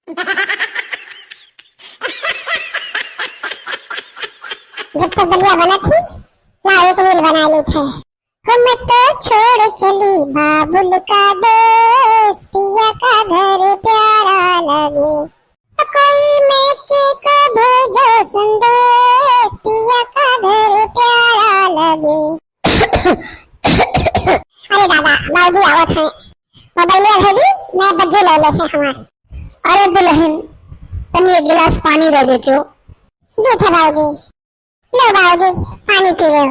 जब तक दलिया बना थी लाओ एक रील बना ली थे। हम तो छोड़ चली बाबुल का देश, पिया का घर प्यारा लगे, तो कोई मैके को भेजो संदेश, पिया का घर प्यारा लगे। अरे दादा बाबूजी आवत है, मोबाइल भेजी मैं बज्जो ले ले है हमारे। अरे दुल्हन तनी एक गिलास पानी दे देती हो। देखे बाबूजी, लो बाबूजी पानी पी लो।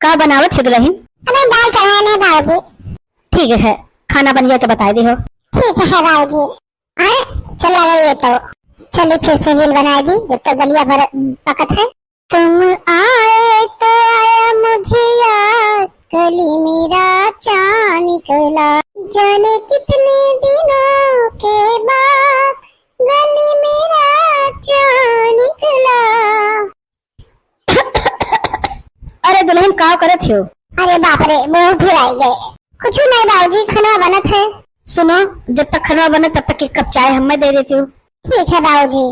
का बनावत है दुल्हन? अबे दाल चढ़ाने बाबूजी। ठीक है, खाना बन गया तो बता दे हो। ठीक है बाबूजी। आए चला गई तो चलिए फिर से रील बना दी जब तक दलिया भर पकत है। तुम आए तो आया मुझे याद, गली मेरा चाँद निकला, जाने कितने दिनों के बाद गली मेरा चाँद निकला। अरे दुल्हन का करत हो? अरे बाप रे मुंह फिर आई गए। कुछ नहीं बाबूजी, खाना बनत है। सुनो, जब तक खाना बने तब तक एक कप चाय हमें दे देती हूँ। ठीक है बाबूजी।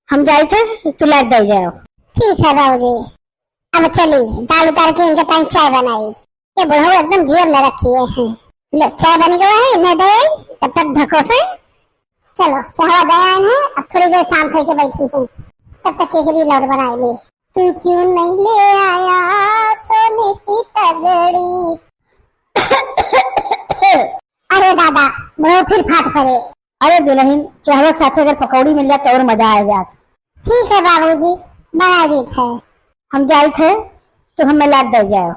हम जाए थे तू लाइट दे जाओ। ठीक है बाबूजी। अब चली दाल उतार के इनके पास चाय बनाई। ये बुढ़ऊ एकदम जेब में रखी है। लो चाय बन गया है, इन्हें दे तब तक ढको से। चलो चाहवा दया है। अब थोड़ी देर शाम थे के बैठी हूँ, तब तक एक रील और बनाई ली। तू क्यों नहीं ले आया सोने की तगड़ी। अरे दादा बुढ़ऊ फिर फाट पड़े। अरे दुल्हन चाहवा के साथ अगर पकौड़ी मिल जाए तो और मजा आ जात। ठीक है बाबूजी बना दी थे। हम जाए थे तो हमें लाइट दे जाओ।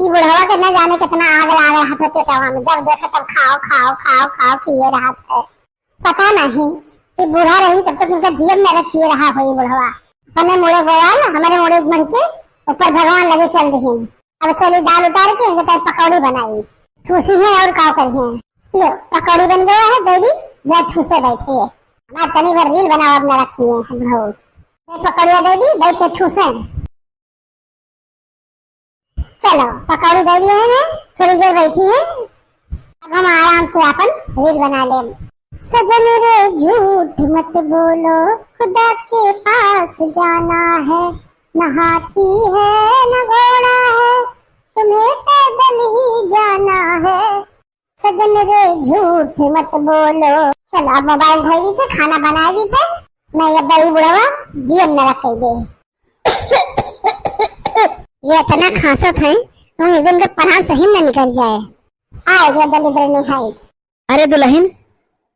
ये बुढ़वा के न जाने कितना आग लगा हाथ पेटवा में, जब देखो तब खाओ खाओ खाओ खाओ किए रहा है। पता नहीं ये बूढ़ा रही तब तक उनका जीवन में रखिए रहा हो। ये बुढ़वा अपने मुड़े गोवाल हमारे मुड़े मर के ऊपर भगवान लगे चल रही। अब चली दाल उतार के इनके पकौड़ी बनाई, ठूसी है और काव करी है। लो पकौड़ी बन गया है, दीदी जा ठूसे बैठे है। हमारे तनी भर रील बनाओ अपने रखी है बुढ़ऊ। पकौड़िया दे दी बैठ के ठूसे। चलो पकौड़ी दे दिए हैं, थोड़ी देर बैठी है। अब हम आराम से अपन रील बना ले। सजन रे झूठ मत बोलो, खुदा के पास जाना है, न हाथी है न घोड़ा है, तुम्हें पैदल ही जाना है। सजन रे झूठ मत बोलो। चलो अब मोबाइल धर दी थे, खाना बना दी थे। मैं ये बड़ी बुढ़वा जीवन में रख दे। ये इतना खांसत है तो एकदम के परान सही में निकल जाए। आए गए दलिद्र निहाई। अरे दुल्हन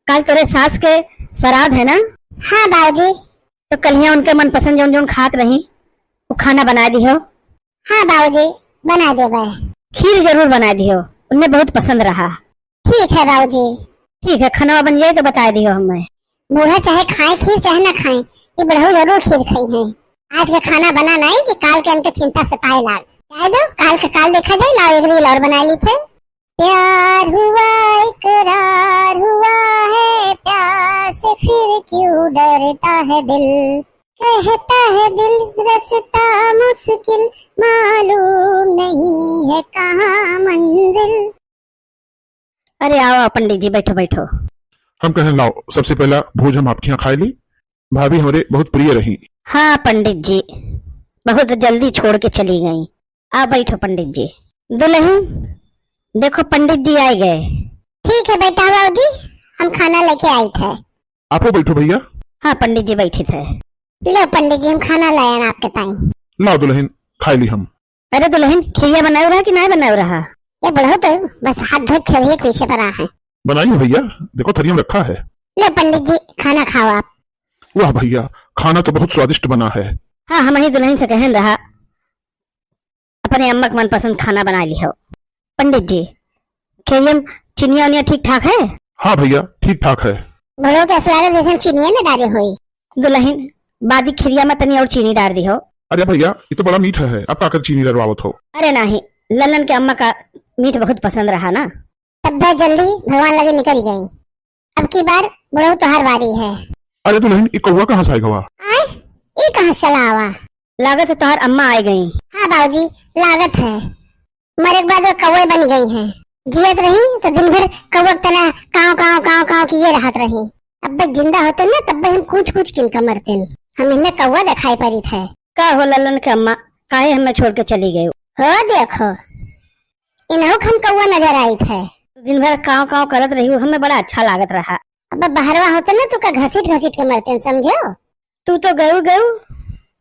कल तेरे सास के श्राद्ध है ना? हाँ बाबूजी। तो कल उनके मनपसंद जो खात रही वो खाना बना दी हो। हाँ बाबूजी बना दे भाई। खीर जरूर बना दी हो, उन्हें बहुत पसंद रहा। ठीक है बाबूजी। ठीक है, खाना बन जाए तो बता दी हो हमें। बूढ़ा चाहे खाए खीर चाहे ना खाए, ये बुढ़ऊ जरूर खीर खाई है। आज का खाना बना नहीं कि काल के अंक चिंता सताए लाग। कह दो काल का काल देखा जाए। लाओ एक रील और बना ली थे। प्यार हुआ इकरार हुआ है, प्यार से फिर क्यों डरता है दिल, कहता है दिल रास्ता मुश्किल, मालूम नहीं है कहाँ मंजिल। अरे आओ पंडित जी, बैठो बैठो। हम कहें लाओ सबसे पहला भोज हम आपके यहाँ खाए ली। भाभी हमारे बहुत प्रिय रही। हाँ पंडित जी, बहुत जल्दी छोड़ के चली गई। आ बैठो पंडित जी। दुल्हन देखो पंडित जी आए गए। ठीक है बेटा बाबूजी, हम खाना लेके आए थे। आपो बैठो भैया। हाँ पंडित जी बैठे थे। लो पंडित जी हम खाना लाए ना आपके पास। लाओ दुल्हन खाए ली हम। अरे दुल्हन खिया बनाओ रहा कि नहीं बनाओ रहा? ये बुढ़ऊ तो बस हाथ धो के पीछे पर आ है। बनाई है भैया, देखो थरिया में रखा है। लो पंडित जी खाना खाओ आप। वाह भैया खाना तो बहुत स्वादिष्ट बना है। हाँ हम ही दुल्हन से कहन रहा अपने अम्मा का मनपसंद खाना बना ली हो। पंडित जी खेलियम चिनिया उनिया ठीक ठाक है? हाँ भैया ठीक ठाक है। बुढ़ऊ के असलारे जैसे चीनी में डाली हुई। दुल्हन बादी खिरिया में तनी और चीनी डाल दी हो। अरे भैया ये तो बड़ा मीठा है, अब आकर चीनी डरवावत हो। अरे नहीं, ललन के अम्मा का मीठ बहुत पसंद रहा ना। तब बहुत जल्दी भगवान लगे निकल गई। अब की बार बुढ़ऊ तो हर बारी है। अरे दुल्हन ये कौवा कहाँ से आएगा? आए ये कहाँ चला हुआ? लागत है तोहर अम्मा आ गई। हाँ बाबूजी लागत है। मरे के बाद वो कौवे बन गई हैं। जियत रही तो दिन भर कौवा तना काव काव काव काव किए रहत रही। अब जिंदा होते ना तब हम कुछ कुछ किनका मरते न। हम इन्हें कौवा दिखाई पड़ी थे। का हो ललन के अम्मा, काहे हमें छोड़ के चली गई? हो देखो इन्हों हम कौवा नजर आई थे। दिन भर काव काव करत रही हूँ, हमें बड़ा अच्छा लागत रहा। अब बाहरवा होते ना तो का घसीट घसीट के मरते न, समझो। तू तो गयू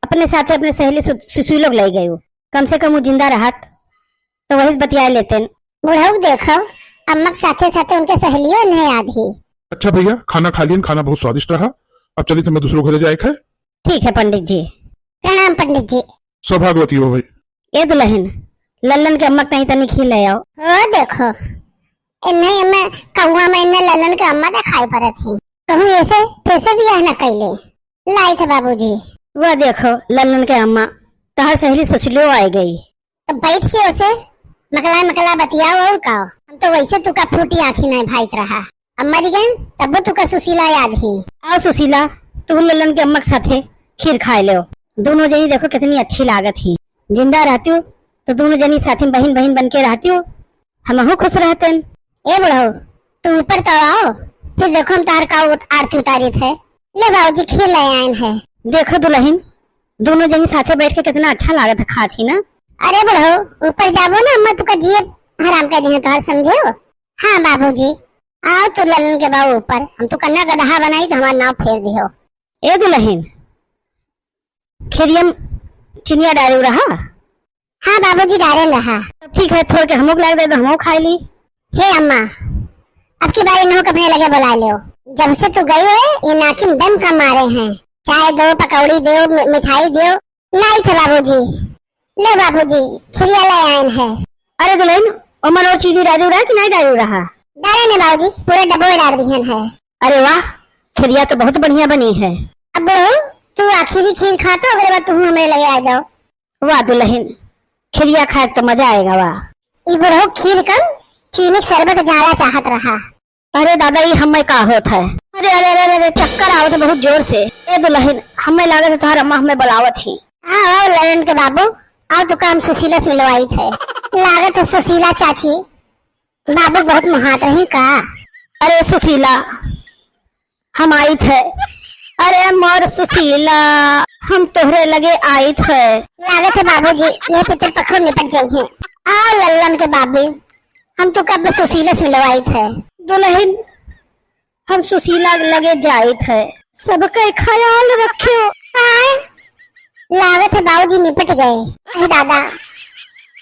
अपने साथे अपने सहेली सुशी लोग ले गयू। कम से कम वो जिंदा रहत तो वही बतिया लेते। बुढ़ऊ देखो अम्मा के साथे साथे उनके सहेलियों नहीं याद ही। अच्छा भैया, खाना खा लियन, खाना बहुत स्वादिष्ट रहा। अब चलिए समय दूसरों घरे जाए है। ठीक है पंडित जी। प्रणाम पंडित जी। सौभाग्यवती हो भाई। ए दुल्हन, लल्लन के अम्मा तनी तनी खिल ले आओ। हो देखो इन्हें मैं कौवा में इन्हें ललन के अम्मा दिखाई पड़े थी। कहूँ ऐसे फिर से भी न कैले लाई थे बाबूजी। वह देखो लल्लन के अम्मा, तहार सहेली सुशीलो आ गई। तो बैठ के उसे मकला मकला बतियाओ और का। हम तो वैसे तुका फूटी आँखी नहीं भाई रहा। अम्मा जी गए तब तुका सुशीला याद ही। आओ सुशीला, तू लल्लन के अम्मा के साथे खीर खाए लो। दोनों जनी देखो कितनी अच्छी लागत ही। जिंदा रहती हो तो दोनों जनी साथी बहन बहन बन के रहती हो, हम खुश रहते। ए बुढ़ऊ तू ऊपर तो आओ, फिर देखो हम तार का आरती उतारी थे। ले बाबूजी खीर ले आए हैं। देखो दुल्हन, दोनों जनी साथे बैठ के कितना अच्छा लागत है खाती ना। अरे बुढ़ऊ ऊपर जाबो ना, अम्मा तुका जिये हराम कर दी तो समझो। हाँ बाबूजी आओ तो ललन के बाबू ऊपर। हम तो कन्या गधा बनाई तो हमारा नाव फेर दियो। ए दुल्हन, खिरियम चिनिया डालू रहा? हाँ बाबूजी डाले रहा। ठीक है, थोड़ के हमोक लाग दे तो हमोक खाई ली। हे अम्मा अब की बारी नोक अपने लगे बुला लो। जब से तू गई है ये नाकिन दम का मारे हैं। चाय दो, पकौड़ी दो, मिठाई दो। लाई थे बाबूजी। ले बाबूजी खिरिया ले आए हैं। अरे दुल्हन, अमन और चीनी डालू रहा कि नहीं डालू रहा? डाले ने बाबूजी, पूरे डब्बे डाल दिए हैं। अरे वाह, खिरिया तो बहुत बढ़िया बनी है। अब तू आखिरी खीर खाता, अगले बार तू हमें लगे आ जाओ। वाह दुल्हन, खिरिया खाए तो मजा आएगा। वाह ई बुढ़ऊ खीर कम चीनी शरबत ज्यादा चाहत रहा। अरे दादा ये हमें का होता है? अरे अरे अरे अरे चक्कर आवत है बहुत जोर से। ए दुल्हन, हमें लागत है तुम्हारा अम्मा हमें बुलावत थी। हाँ ललन के बाबू आओ तो काम सुशीला से मिलवाई थे। लागत है सुशीला चाची बाबू बहुत मुहात रही का। अरे सुशीला हम आई थे। अरे मोर सुशीला, हम तोहरे लगे आई थे। लागत है बाबूजी ये पितर पखो निपट जाइए। आओ ललन के बाबू, हम तो कब सुशीला से मिलवाई थे। दुल्हन, हम सुशीला लगे जाए थे, सबका ख्याल रखियो। लागत है बाबूजी निपट गए। अरे दादा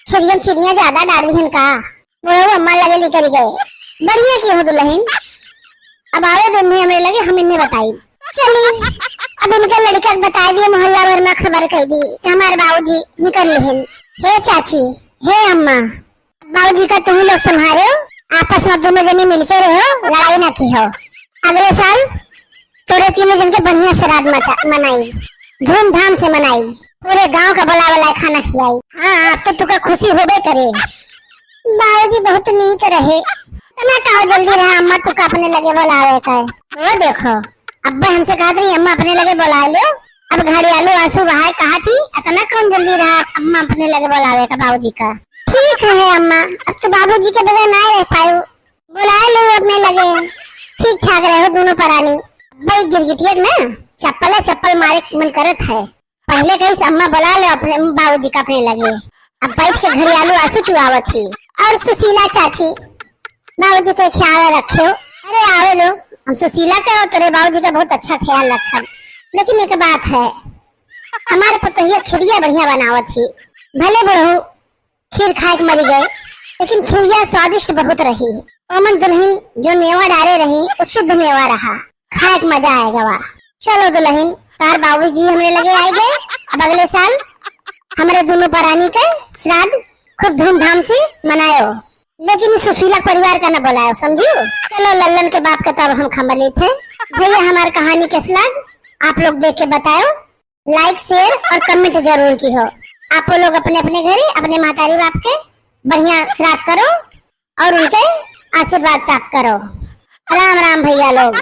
चिड़िया चिड़िया ज्यादा डाल दी का। वो अम्मा लगे लेकर गए। बढ़िया की हो दुल्हन। अब आवे दोनों हमें लगे हम इन्हें बताई। चलिए अब इनका लड़का बता दिए, मोहल्ला भर में खबर कह दी कि हमारे बाबूजी निकल रहे। हे चाची, हे अम्मा, बाबूजी का तुम लोग संभालो, आपस में दोनों जने मिलके रहो, लड़ाई ना की हो। अगले साल तोरे तीनों जन के बढ़िया श्राद्ध मनाई, धूमधाम से मनाई, पूरे गांव का बुला खाना खिलाई। हाँ अब तो तुका खुशी होबे करे। बाबूजी बहुत नीक रहे। तना काओ जल्दी रहा, अम्मा तुका अपने लगे बुलावे का। वो देखो अब्बा हमसे कहा था अम्मा अपने लगे बुला लो। अब घड़ियालू आंसू बहाए कहा थी, इतना कौन जल्दी रहा अम्मा अपने लगे बुलावे का बाबूजी का। ठीक है अम्मा, अब तो बाबूजी के बगैर ना रह पायो, बुला लो अपने लगे। ठीक ठाक रहो दोनों परानी। भाई गिरगिटिया ना चप्पल मारे मन करत है। पहले कहीं अम्मा बुला लो अपने बाबूजी का अपने लगे। अब बैठ के घड़ियालू आंसू चुआवत थी। और सुशीला चाची बाबूजी का ख्याल रखियो। अरे आवे दो, हम सुशीला का और तेरे बाबूजी का बहुत अच्छा ख्याल रखा। लेकिन एक बात है, हमारे पतोहिया खिरिया बढ़िया बनावत थी। भले बहू खीर खाए मरी गए, लेकिन खिरिया स्वादिष्ट बहुत रही। ओमन दुल्हन जो मेवा डाले रही वो शुद्ध मेवा रहा, खाए मजा आएगा। वाह चलो दुल्हन, तार बाबूजी हमें लगे आए गए। अब अगले साल हमारे दोनों परानी के श्राद्ध खूब धूमधाम से मनायो, लेकिन सुशीला परिवार का न बुलायो, समझो। चलो लल्लन के बाप का तब हम खबर ले थे। भैया हमारी कहानी कैसे लग आप लोग देख के बताओ। लाइक शेयर और कमेंट जरूर की हो। आप लोग अपने अपने घरे अपने मातारी बाप के बढ़िया श्राद्ध करो और उनके आशीर्वाद प्राप्त करो। राम राम भैया लोग।